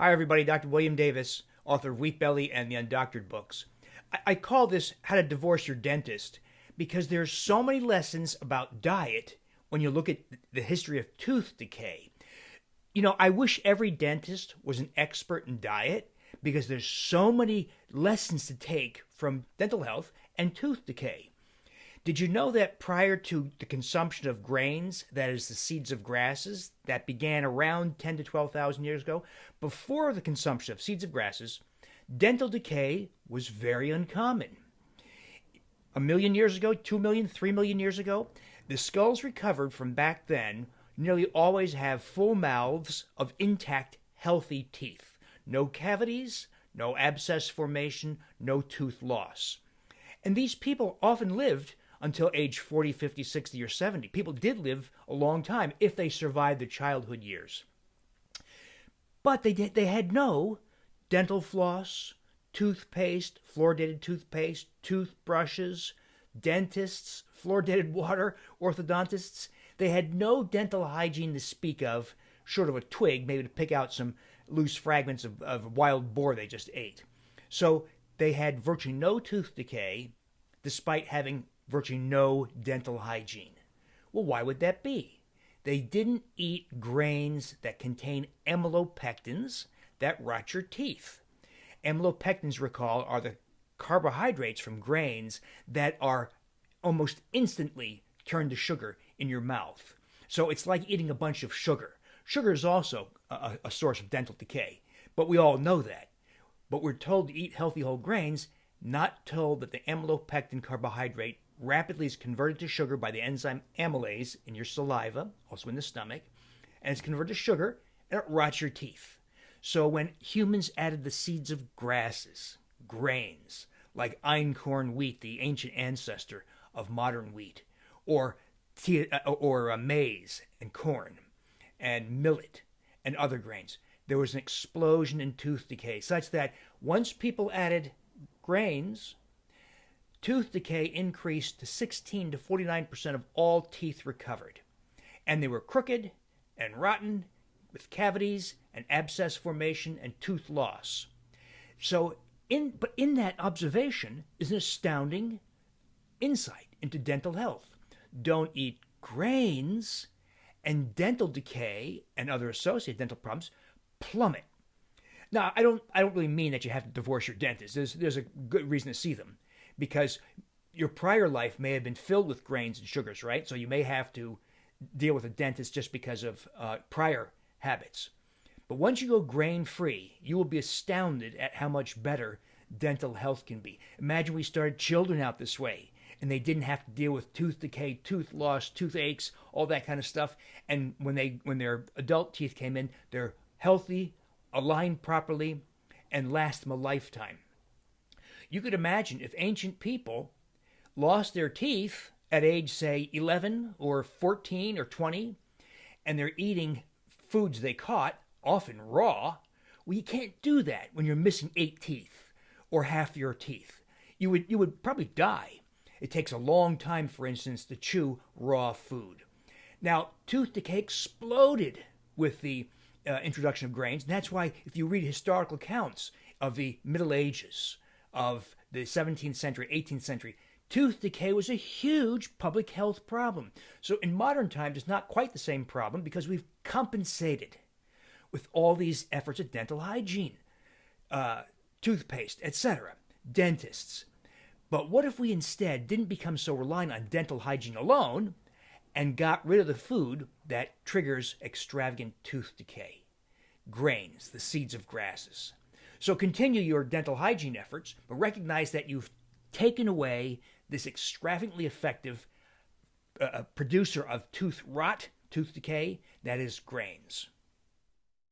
Hi, everybody. Dr. William Davis, author of Wheat Belly and the Undoctored books. I call this How to Divorce Your Dentist because there's so many lessons about diet when you look at the history of tooth decay. I wish every dentist was an expert in diet because there's so many lessons to take from dental health and tooth decay. Did you know that prior to the consumption of grains, that is the seeds of grasses, that began around 10 to 12,000 years ago, before the consumption of seeds of grasses, dental decay was very uncommon. 1,000,000 years ago, 2,000,000, 3,000,000 years ago, the skulls recovered from back then nearly always have full mouths of intact, healthy teeth. No cavities, no abscess formation, no tooth loss. And these people often lived until age 40, 50, 60, or 70. People did live a long time if they survived their childhood years. But they had no dental floss, toothpaste, fluoridated toothpaste, toothbrushes, dentists, fluoridated water, orthodontists. They had no dental hygiene to speak of, short of a twig, maybe to pick out some loose fragments of wild boar they just ate. So they had virtually no tooth decay, despite having virtually no dental hygiene. Well, why would that be? They didn't eat grains that contain amylopectins that rot your teeth. Amylopectins, recall, are the carbohydrates from grains that are almost instantly turned to sugar in your mouth. So it's like eating a bunch of sugar. Sugar is also a source of dental decay, but we all know that. But we're told to eat healthy whole grains, not told that the amylopectin carbohydrate rapidly is converted to sugar by the enzyme amylase in your saliva, also in the stomach, and it's converted to sugar, and it rots your teeth. So when humans added the seeds of grasses, grains, like einkorn wheat, the ancient ancestor of modern wheat, or maize and corn and millet and other grains, there was an explosion in tooth decay, such that once people added grains, tooth decay increased to 16 to 49% of all teeth recovered. And they were crooked and rotten with cavities and abscess formation and tooth loss. So, in that observation is an astounding insight into dental health. Don't eat grains, and dental decay and other associated dental problems plummet. Now, I don't really mean that you have to divorce your dentist. There's a good reason to see them, because your prior life may have been filled with grains and sugars, right? So you may have to deal with a dentist just because of prior habits. But once you go grain-free, you will be astounded at how much better dental health can be. Imagine we started children out this way, and they didn't have to deal with tooth decay, tooth loss, toothaches, all that kind of stuff. And when their adult teeth came in, they're healthy, aligned properly, and last them a lifetime. You could imagine if ancient people lost their teeth at age, say, 11 or 14 or 20, and they're eating foods they caught, often raw. Well, you can't do that when you're missing 8 teeth or half your teeth. You would probably die. It takes a long time, for instance, to chew raw food. Now, tooth decay exploded with the introduction of grains. And that's why if you read historical accounts of the Middle Ages, of the 17th century, 18th century, tooth decay was a huge public health problem. So in modern times, it's not quite the same problem because we've compensated with all these efforts at dental hygiene, toothpaste, etc., dentists. But what if we instead didn't become so reliant on dental hygiene alone and got rid of the food that triggers extravagant tooth decay? Grains, the seeds of grasses. So continue your dental hygiene efforts, but recognize that you've taken away this extravagantly effective producer of tooth rot, tooth decay, that is grains.